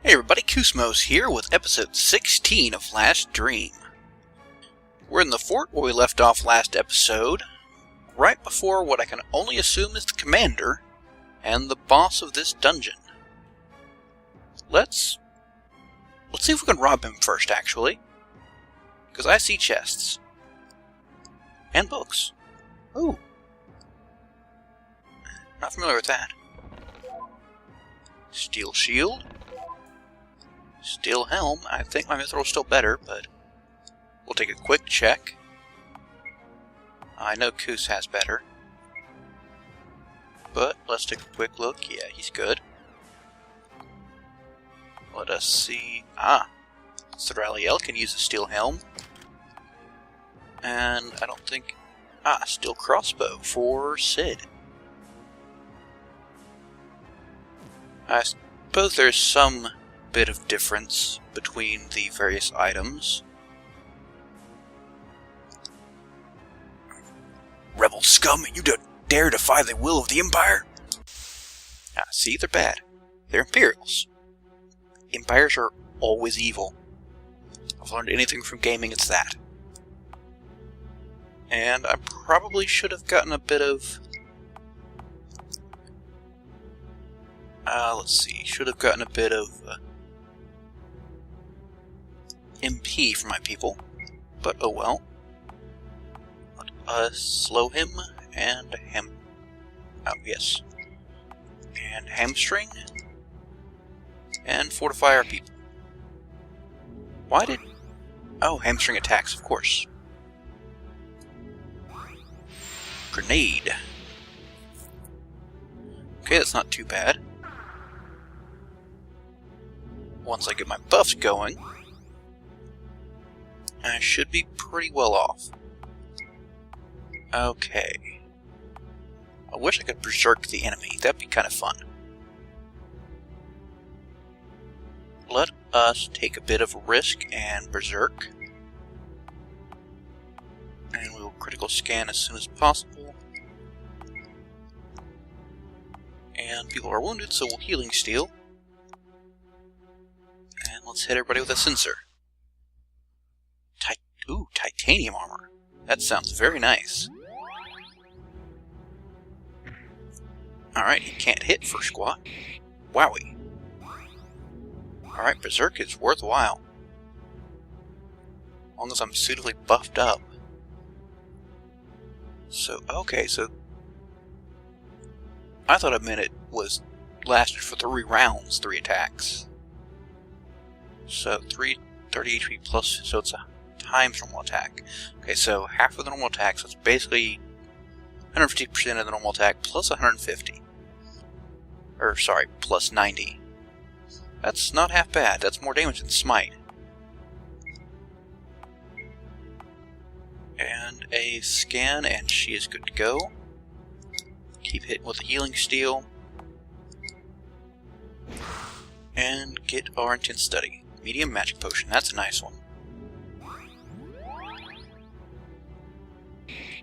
Hey everybody, Koosemose here with episode 16 of Last Dream. We're in the fort where we left off last episode, right before what I can only assume is the commander and the boss of this dungeon. Let's see if we can rob him first, actually. Because I see chests. And books. Ooh. Not familiar with that. Steel shield. Steel helm. I think my mithril is still better, but we'll take a quick check. I know Koos has better. But let's take a quick look. Yeah, he's good. Let us see. Ceraliel can use a steel helm. And I don't think... steel crossbow for Sid. I suppose there's some bit of difference between the various items. Rebel scum, you dare defy the will of the Empire? See, they're bad. They're Imperials. Empires are always evil. If I've learned anything from gaming, it's that. And I probably should have gotten a bit of... let's see, should have gotten a bit of MP for my people, but oh well. Let us slow him and yes. And hamstring and fortify our people. Why did... Oh, hamstring attacks, of course. Grenade. Okay, that's not too bad. Once I get my buffs going, I should be pretty well off. Okay. I wish I could berserk the enemy. That'd be kind of fun. Let us take a bit of a risk and berserk. And we will critical scan as soon as possible. And people are wounded, so we'll healing steel. And let's hit everybody with a sensor. Ooh, titanium armor. That sounds very nice. Alright, he can't hit first squat. Wowie. Alright, berserk is worthwhile. As long as I'm suitably buffed up. So, okay, so... I thought it meant it was lasted for 3 rounds, 3 attacks. So, 330 HP plus, so it's a times normal attack. Okay, so half of the normal attack, so it's basically 150% of the normal attack plus 150. Or, sorry, plus 90. That's not half bad. That's more damage than Smite. And a scan, and she is good to go. Keep hitting with the healing steel. And get our intense study. Medium magic potion, that's a nice one.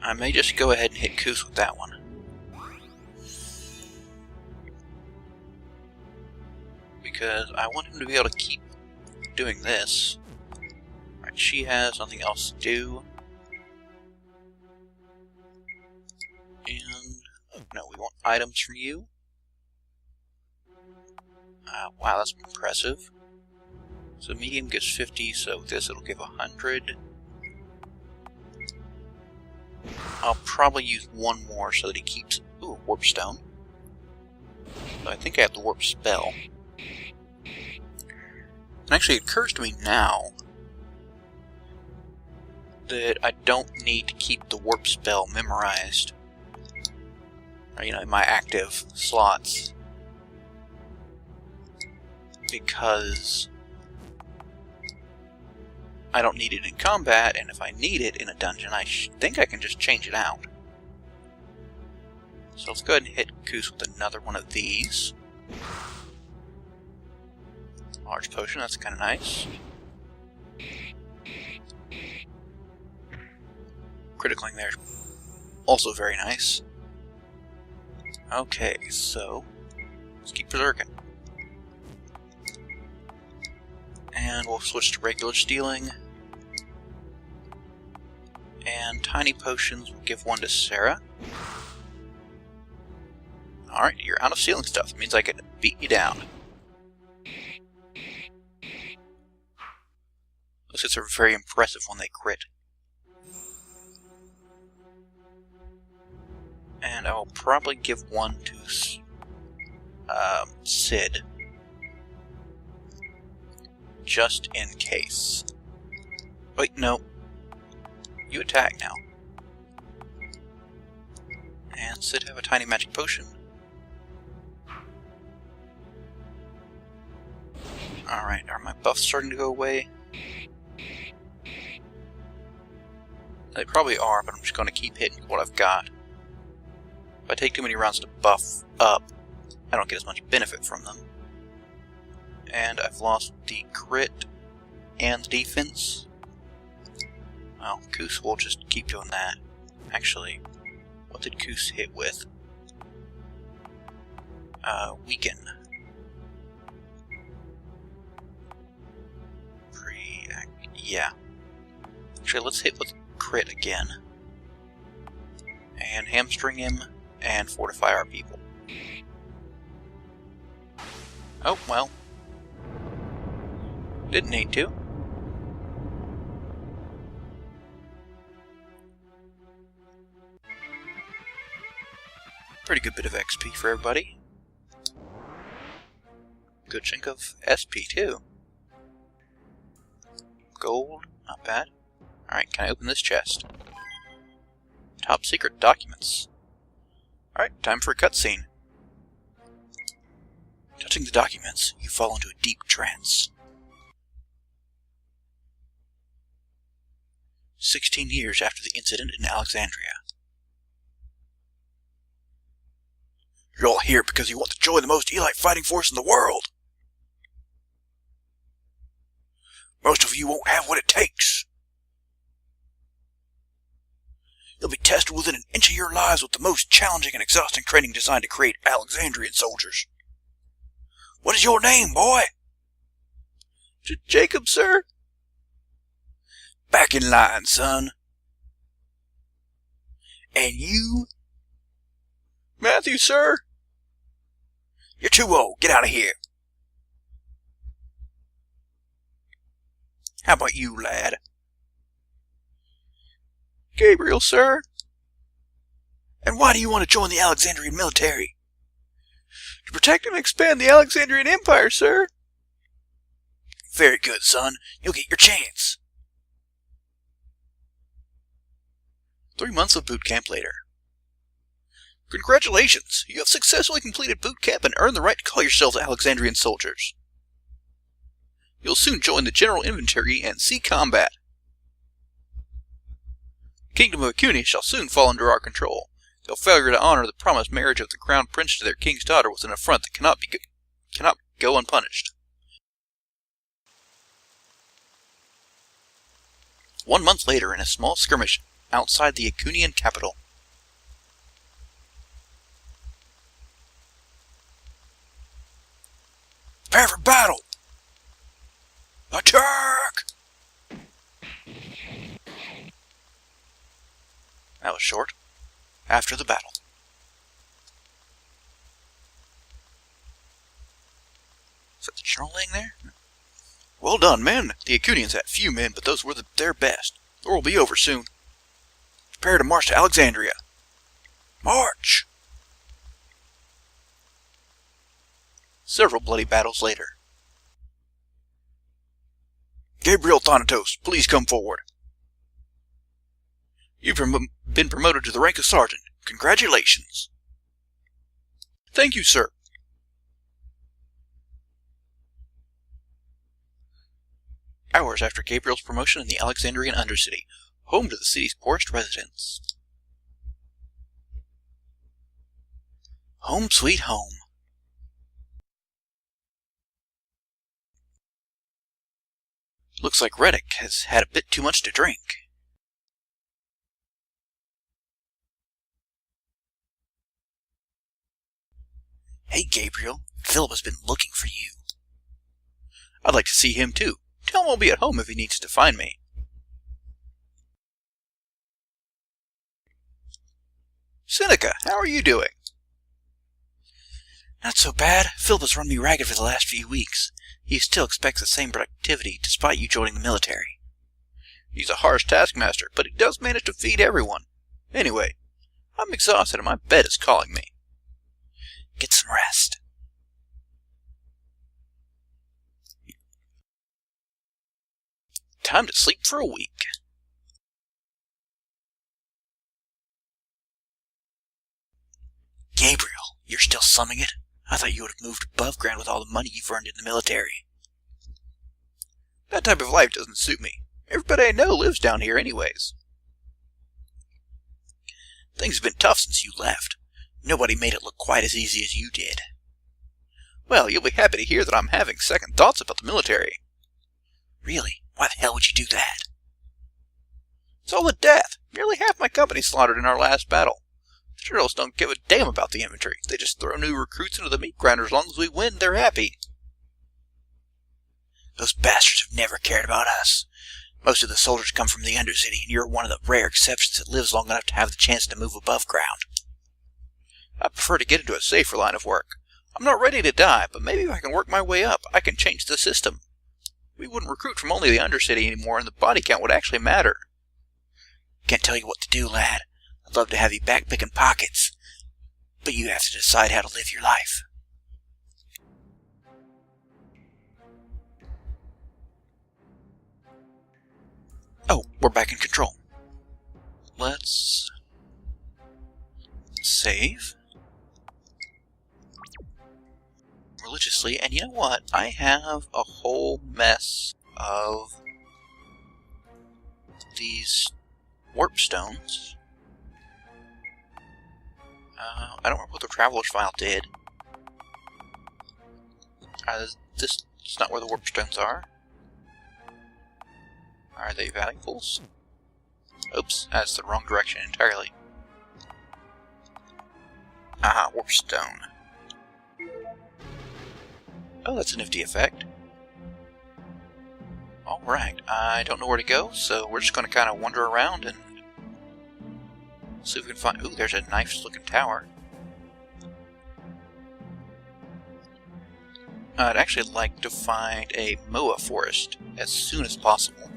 I may just go ahead and hit Koos with that one. Because I want him to be able to keep doing this. Alright, she has nothing else to do. And... no, we want items from you. Wow, that's impressive. So medium gives 50, so with this it'll give 100. I'll probably use one more so that he keeps... Ooh, warp stone. So I think I have the warp spell. And actually it occurs to me now that I don't need to keep the warp spell memorized. Or, in my active slots. Because I don't need it in combat, and if I need it in a dungeon, I think I can just change it out. So let's go ahead and hit Koos with another one of these. Large potion, that's kind of nice. Criticaling there, also very nice. Okay, so let's keep berserking. And we'll switch to regular stealing. And tiny potions, we'll give one to Sarah. Alright, you're out of stealing stuff. That means I can beat you down. Those hits are very impressive when they crit. And I will probably give one to Sid. Just in case. Wait, no. You attack now. And Sid have a tiny magic potion. Alright, are my buffs starting to go away? They probably are, but I'm just going to keep hitting what I've got. If I take too many rounds to buff up, I don't get as much benefit from them. And I've lost the crit and the defense. Well, Koos will just keep doing that. Actually, what did Koos hit with? Weaken. Yeah. Actually, let's hit with crit again. And hamstring him, and fortify our people. Oh, well. Didn't need to. Pretty good bit of XP for everybody. Good chunk of SP, too. Gold, not bad. Alright, can I open this chest? Top secret documents. Alright, time for a cutscene. Touching the documents, you fall into a deep trance. 16 years after the incident in Alexandria. You're all here because you want to join the most elite fighting force in the world. Most of you won't have what it takes. You'll be tested within an inch of your lives with the most challenging and exhausting training designed to create Alexandrian soldiers. What is your name, boy? Jacob, sir. Back in line, son. And you? Matthew, sir. You're too old. Get out of here. How about you, lad? Gabriel, sir. And why do you want to join the Alexandrian military? To protect and expand the Alexandrian Empire, sir. Very good, son. You'll get your chance. 3 months of boot camp later. Congratulations! You have successfully completed boot camp and earned the right to call yourselves Alexandrian soldiers. You'll soon join the general inventory and see combat. The kingdom of Akuni shall soon fall under our control. Their failure to honor the promised marriage of the crown prince to their king's daughter was an affront that cannot go unpunished. 1 month later, in a small skirmish outside the Akunian capital. Prepare for battle! Attack! That was short. After the battle. Is that the general laying there? Well done, men. The Acunians had few men, but those were their best. The war will be over soon. Prepare to march to Alexandria. March! Several bloody battles later. Gabriel Thanatos, please come forward. You've been promoted to the rank of sergeant. Congratulations. Thank you, sir. Hours after Gabriel's promotion in the Alexandrian Undercity, home to the city's poorest residents. Home sweet home. Looks like Reddick has had a bit too much to drink. Hey, Gabriel. Philip has been looking for you. I'd like to see him, too. Tell Tell him I'll be at home if he needs to find me. Seneca, how are you doing? Not so bad. Philip has run me ragged for the last few weeks. He still expects the same productivity, despite you joining the military. He's a harsh taskmaster, but he does manage to feed everyone. Anyway, I'm exhausted and my bed is calling me. Get some rest. Time to sleep for a week. Gabriel, you're still summing it? I thought you would have moved above ground with all the money you've earned in the military. That type of life doesn't suit me. Everybody I know lives down here anyways. Things have been tough since you left. Nobody made it look quite as easy as you did. Well, you'll be happy to hear that I'm having second thoughts about the military. Really? Why the hell would you do that? It's all a death. Nearly half my company slaughtered in our last battle. The turtles don't give a damn about the infantry. They just throw new recruits into the meat grinder. As long as we win, they're happy. Those bastards have never cared about us. Most of the soldiers come from the Undercity, and you're one of the rare exceptions that lives long enough to have the chance to move above ground. I prefer to get into a safer line of work. I'm not ready to die, but maybe if I can work my way up, I can change the system. We wouldn't recruit from only the Undercity anymore, and the body count would actually matter. Can't tell you what to do, lad. I'd love to have you back picking pockets, but you have to decide how to live your life. Oh, we're back in control. Let's save religiously, and you know what? I have a whole mess of these warp stones. I don't remember what the Traveler's File did. This is not where the warp stones are. Are they valuables? Oops, that's the wrong direction entirely. Aha, warp stone. Oh, that's a nifty effect. Alright, I don't know where to go, so we're just going to kind of wander around and see if we can find... Ooh, there's a nice-looking tower. I'd actually like to find a Moa forest as soon as possible.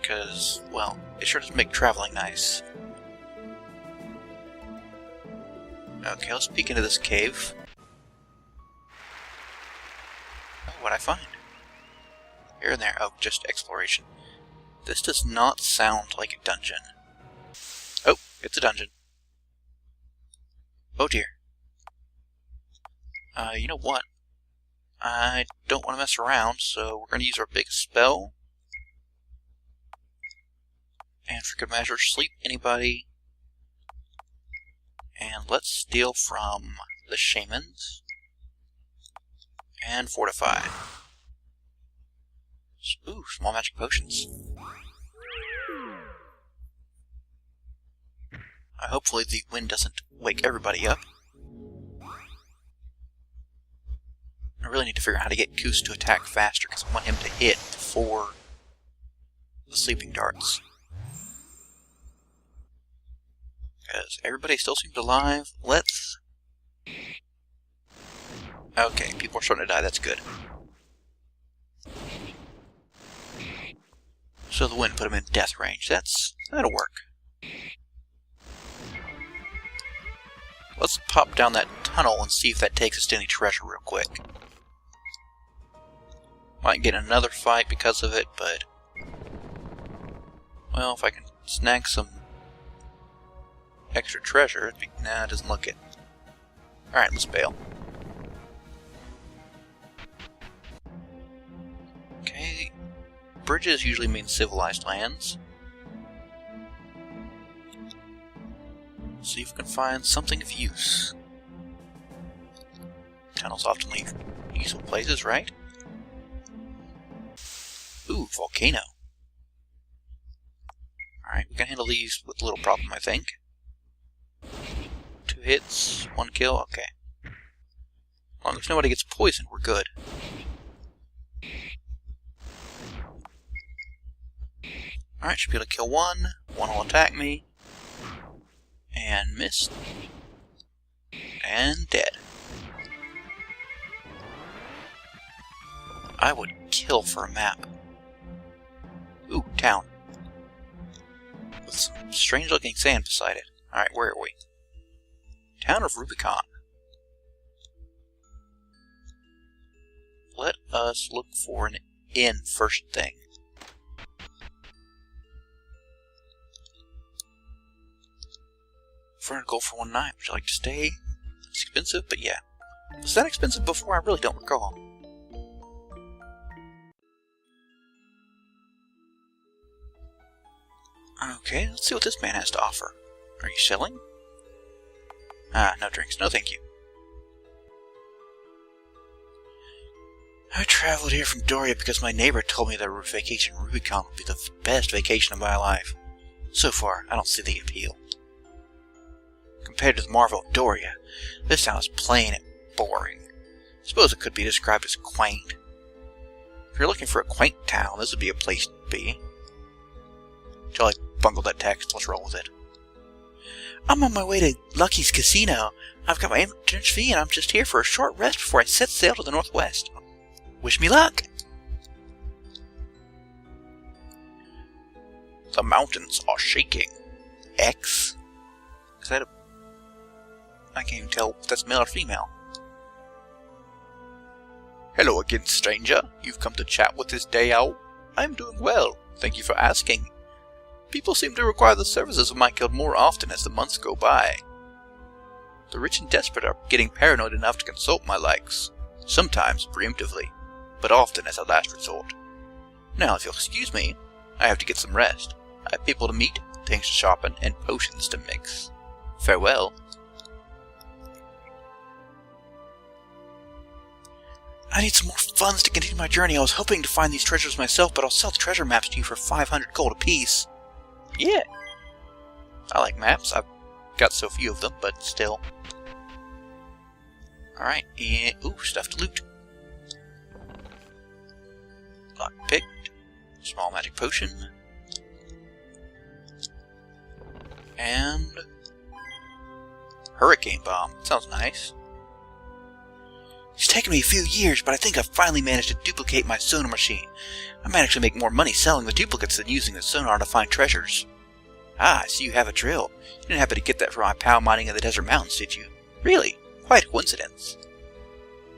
Because, well, it sure does make traveling nice. Okay, let's peek into this cave. Oh, what'd I find? Here and there. Oh, just exploration. This does not sound like a dungeon. Oh, it's a dungeon. Oh dear. You know what? I don't want to mess around, so we're going to use our big spell. And for good measure, sleep anybody. And let's steal from the shamans. And fortify. Ooh, small magic potions. Hopefully the wind doesn't wake everybody up. I really need to figure out how to get Koos to attack faster, because I want him to hit before the sleeping darts. Because everybody still seems alive. Let's... Okay, people are starting to die, that's good. So the wind put them in death range. That'll work. Let's pop down that tunnel and see if that takes us to any treasure real quick. Might get another fight because of it, but... Well, if I can snag some extra treasure, it'd be... Nah, it doesn't look it. Alright, let's bail. Okay. Bridges usually mean civilized lands. See if we can find something of use. Tunnels often leave useful places, right? Ooh, volcano. Alright, we can handle these with little problem, I think. 2 hits, 1 kill, okay. As long as nobody gets poisoned, we're good. Alright, should be able to kill one. One will attack me. And missed. And dead. I would kill for a map. Ooh, town. With some strange looking sand beside it. Alright, where are we? Town of Rubicon. Let us look for an inn first thing. $400 gold for one night. Would you like to stay? It's expensive, but yeah. Was that expensive before? I really don't recall. Okay, let's see what this man has to offer. Are you selling? Ah, no drinks. No thank you. I traveled here from Doria because my neighbor told me that a vacation in Rubicon would be the best vacation of my life. So far, I don't see the appeal. Compared to the marvel of Doria, this town is plain and boring. I suppose it could be described as quaint. If you're looking for a quaint town, this would be a place to be. Till I bungled that text, let's roll with it. I'm on my way to Lucky's Casino. I've got my entrance fee and I'm just here for a short rest before I set sail to the northwest. Wish me luck! The mountains are shaking. X? Is that a... I can't even tell if that's male or female. Hello again, stranger. You've come to chat with this day owl. I'm doing well. Thank you for asking. People seem to require the services of my guild more often as the months go by. The rich and desperate are getting paranoid enough to consult my likes. Sometimes preemptively, but often as a last resort. Now, if you'll excuse me, I have to get some rest. I have people to meet, things to sharpen, and potions to mix. Farewell. I need some more funds to continue my journey. I was hoping to find these treasures myself, but I'll sell the treasure maps to you for 500 gold apiece. Yeah. I like maps. I've got so few of them, but still. Alright, and... ooh, stuff to loot. Lock picked. Small magic potion. And... hurricane bomb. Sounds nice. It's taken me a few years, but I think I've finally managed to duplicate my sonar machine. I might actually make more money selling the duplicates than using the sonar to find treasures. Ah, I see you have a drill. You didn't happen to get that from my pal mining in the desert mountains, did you? Really? Quite a coincidence.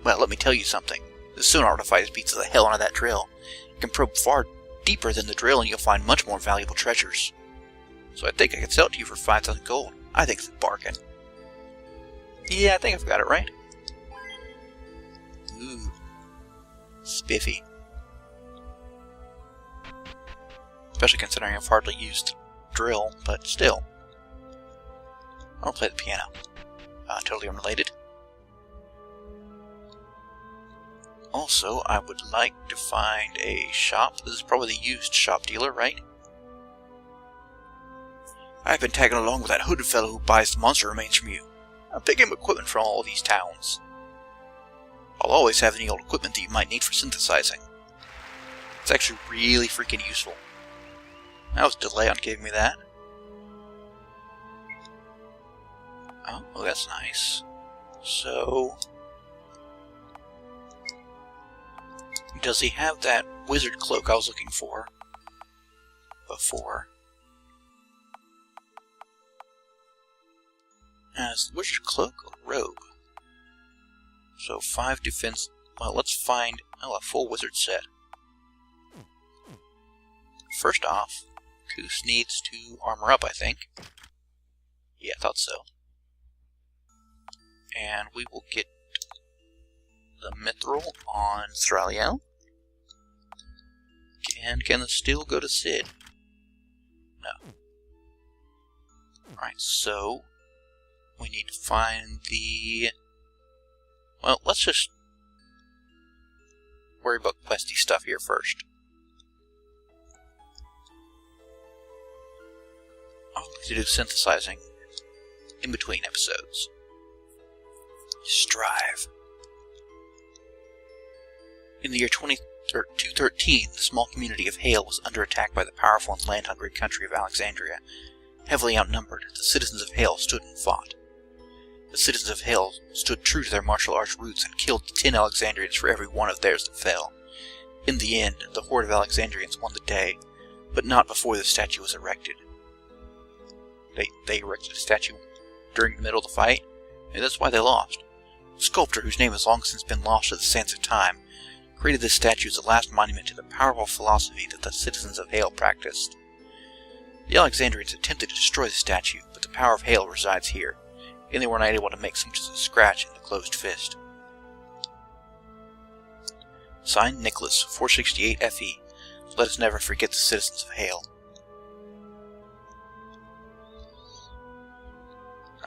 Well, let me tell you something. The sonar device beats the hell out of that drill. You can probe far deeper than the drill and you'll find much more valuable treasures. So I think I could sell it to you for 5,000 gold. I think it's a bargain. Yeah, I think I've got it right. Ooh. Spiffy. Especially considering I've hardly used drill, but still. I'll play the piano. Totally unrelated. Also, I would like to find a shop. This is probably the used shop dealer, right? I've been tagging along with that hooded fellow who buys the monster remains from you. I'm picking up equipment from all these towns. I'll always have any old equipment that you might need for synthesizing. It's actually really freaking useful. That was a delay on giving me that. Oh, that's nice. So... does he have that wizard cloak I was looking for before? Is the wizard cloak or robe? So 5 defense... well, let's find a full wizard set. First off, Koos needs to armor up, I think. Yeah, I thought so. And we will get the mithril on Thraliel. And can the steel go to Sid? No. Alright, so we need to find the... well, let's just worry about questy stuff here first. I'll need to do synthesizing in between episodes. Strive. In the year 213, the small community of Hale was under attack by the powerful and land-hungry country of Alexandria. Heavily outnumbered, the citizens of Hale stood and fought. The citizens of Hale stood true to their martial arts roots and killed 10 Alexandrians for every one of theirs that fell. In the end, the horde of Alexandrians won the day, but not before the statue was erected. They erected a statue during the middle of the fight, and that's why they lost. The sculptor, whose name has long since been lost to the sands of time, created this statue as the last monument to the powerful philosophy that the citizens of Hale practiced. The Alexandrians attempted to destroy the statue, but the power of Hale resides here, and they were not able to make so much as a scratch in the closed fist. Signed, Nicholas, 468 FE. Let us never forget the citizens of Hale.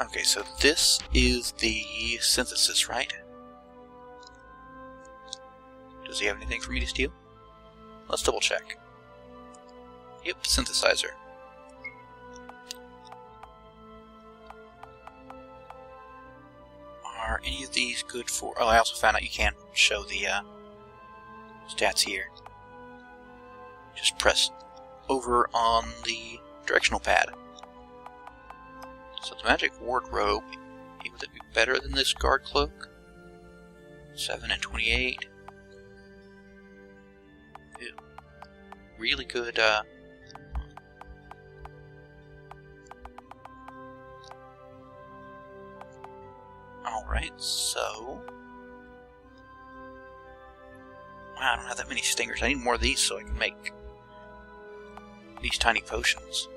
Okay, so this is the synthesis, right? Does he have anything for me to steal? Let's double check. Yep, synthesizer. Are any of these good for... Oh, I also found out you can't show the stats here. Just press over on the directional pad. So the magic wardrobe, would it be better than this guard cloak? 7 and 28. Ew. Really good, Alright, so... Wow, I don't have that many stingers. I need more of these so I can make these tiny potions.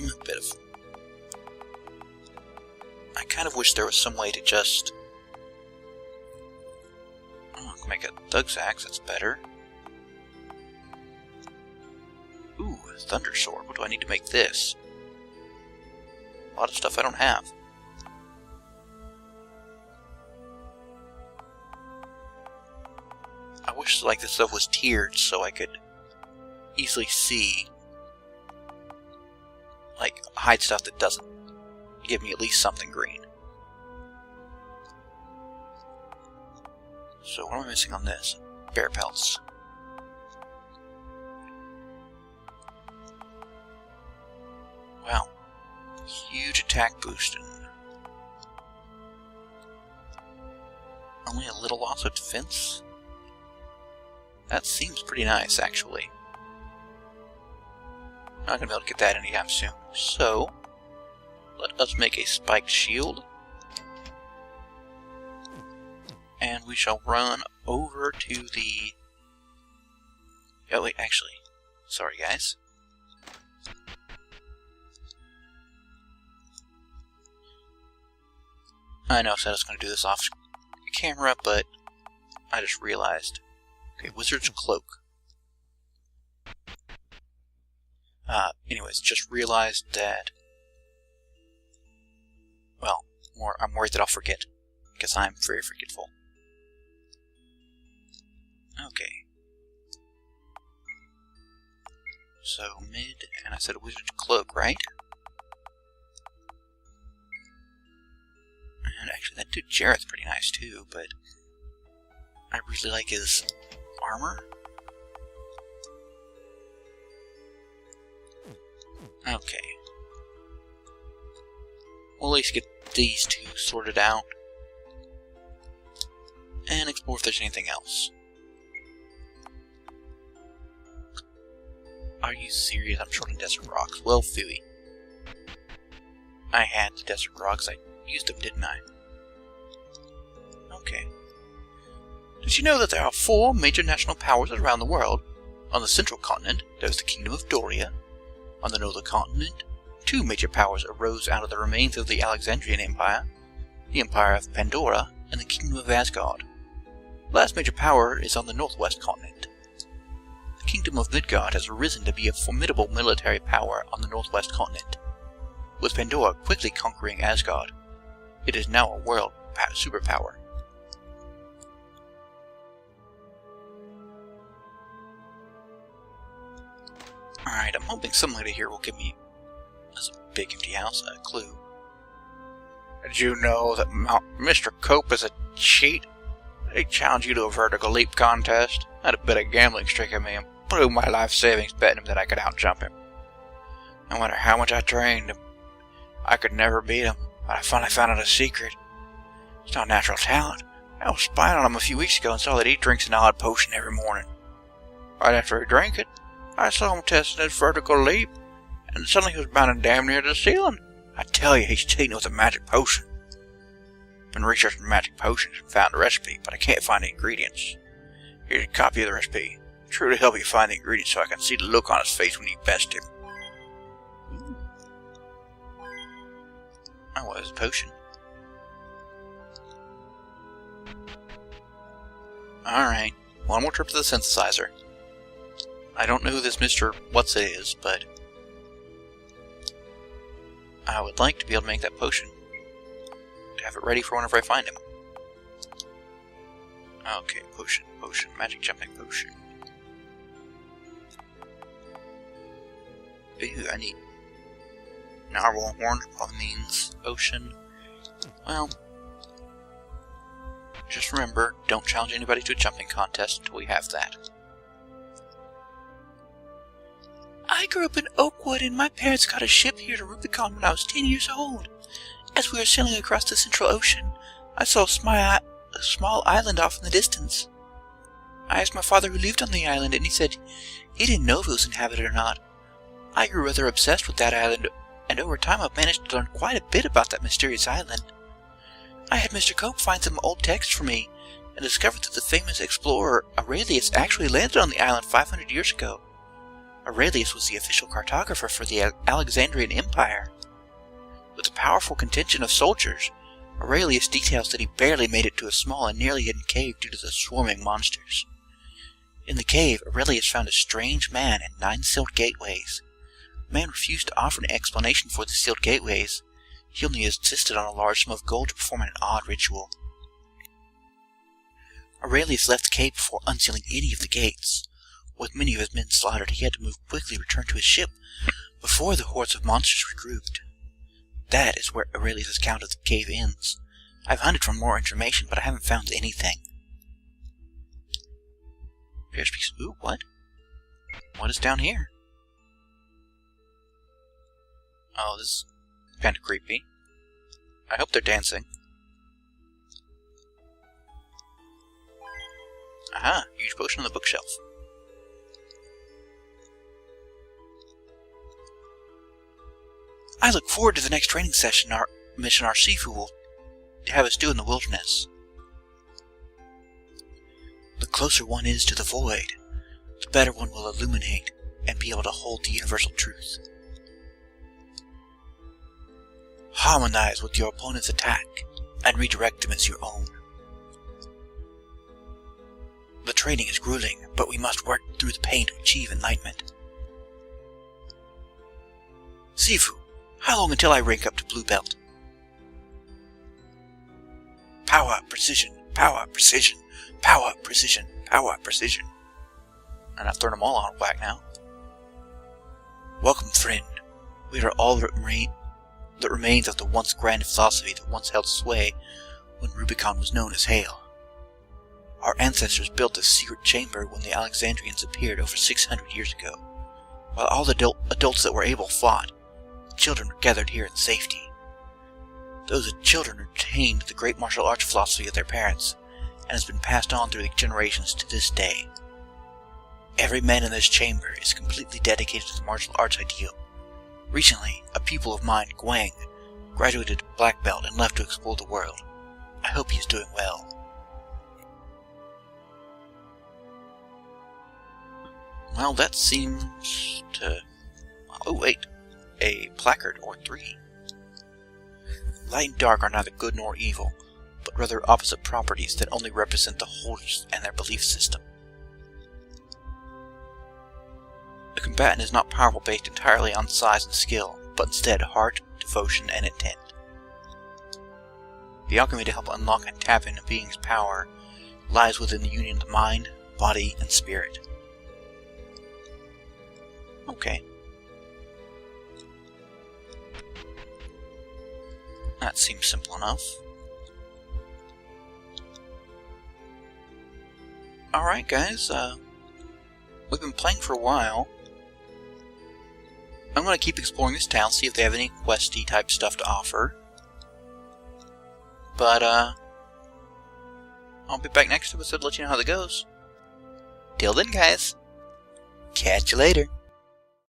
A bit of... I kind of wish there was some way to just... Oh, make a Thug's Axe, that's better. Ooh, Thunder Sword. What do I need to make this? A lot of stuff I don't have. I wish like this stuff was tiered so I could easily see, like, hide stuff that doesn't give me at least something green. So what am I missing on this? Bear pelts. Wow. Huge attack boost and only a little loss of defense? That seems pretty nice, actually. Not gonna be able to get that anytime soon. So, let us make a spiked shield. And we shall run over to the... Oh wait, actually. Sorry guys. I know I said I was going to do this off camera, but I just realized. Okay, Wizard's Cloak. Anyways, just realized that... Well, I'm worried that I'll forget, because I'm very forgetful. Okay. So, mid, and I said a Wizard's Cloak, right? And actually, that dude Jareth's pretty nice too, but I really like his armor. Okay. We'll at least get these two sorted out. And explore if there's anything else. Are you serious? I'm short on desert rocks. Well, phooey. I had the desert rocks. I used them, didn't I? Okay. Did you know that there are 4 major national powers around the world? On the central continent, there is the Kingdom of Doria. On the northern continent, 2 major powers arose out of the remains of the Alexandrian Empire, the Empire of Pandora, and the Kingdom of Asgard. The last major power is on the northwest continent. The Kingdom of Midgard has arisen to be a formidable military power on the northwest continent, with Pandora quickly conquering Asgard. It is now a world superpower. Alright, I'm hoping somebody here will give me, as a big empty house, a clue. Did you know that Mr. Cope is a cheat? He challenged you to a vertical leap contest, had a bit of gambling streak at me, and blew my life savings betting him that I could outjump him. No matter how much I trained him, I could never beat him, but I finally found out a secret. It's not natural talent. I was spying on him a few weeks ago and saw that he drinks an odd potion every morning. Right after he drank it, I saw him testing his vertical leap, and suddenly he was bounding damn near the ceiling. I tell you, he's cheating with a magic potion. Been researching magic potions and found a recipe, but I can't find the ingredients. Here's a copy of the recipe. True to help you find the ingredients so I can see the look on his face when you best him. Oh, what is a potion? Alright, one more trip to the synthesizer. I don't know who this Mr. What's It is, but I would like to be able to make that potion. To have it ready for whenever I find him. Okay, potion, magic jumping potion. Ooh, I need narwhal horn, probably means ocean. Well, just remember, don't challenge anybody to a jumping contest until we have that. I grew up in Oakwood and my parents got a ship here to Rubicon when I was 10 years old. As we were sailing across the Central Ocean, I saw a small island off in the distance. I asked my father who lived on the island, and he said he didn't know if it was inhabited or not. I grew rather obsessed with that island, and over time I've managed to learn quite a bit about that mysterious island. I had Mr. Cope find some old texts for me, and discovered that the famous explorer Aurelius actually landed on the island 500 years ago. Aurelius was the official cartographer for the Alexandrian Empire. With a powerful contingent of soldiers, Aurelius details that he barely made it to a small and nearly hidden cave due to the swarming monsters. In the cave, Aurelius found a strange man and 9 sealed gateways. The man refused to offer an explanation for the sealed gateways. He only insisted on a large sum of gold to perform an odd ritual. Aurelius left the cave before unsealing any of the gates. With many of his men slaughtered, he had to move quickly to return to his ship before the hordes of monsters regrouped. That is where Aurelius' account of the cave ends. I've hunted for more information, but I haven't found anything. Ooh, what? What is down here? Oh, this is kind of creepy. I hope they're dancing. Aha, huge potion on the bookshelf. I look forward to the next training session mission our Sifu will have us do in the wilderness. The closer one is to the void, the better one will illuminate and be able to hold the universal truth. Harmonize with your opponent's attack and redirect them as your own. The training is grueling, but we must work through the pain to achieve enlightenment. Sifu, how long until I rank up to Blue Belt? Power, precision, power, precision, power, precision, power, precision. And I've thrown them all on whack now. Welcome, friend. We are all that remains of the once grand philosophy that once held sway when Rubicon was known as Hale. Our ancestors built this secret chamber when the Alexandrians appeared over 600 years ago. While all the adults that were able fought, children were gathered here in safety. Those children retained the great martial arts philosophy of their parents, and has been passed on through the generations to this day. Every man in this chamber is completely dedicated to the martial arts ideal. Recently, a pupil of mine, Guang, graduated to Black Belt and left to explore the world. I hope he is doing well. Well, that seems to... Oh, wait. A placard or 3. Light and dark are neither good nor evil, but rather opposite properties that only represent the holders and their belief system. A combatant is not powerful based entirely on size and skill, but instead heart, devotion, and intent. The alchemy to help unlock and tap into a being's power lies within the union of the mind, body, and spirit. Okay. That seems simple enough. Alright guys, we've been playing for a while. I'm going to keep exploring this town, see if they have any questy type stuff to offer. But, I'll be back next episode to let you know how that goes. Till then guys, catch you later.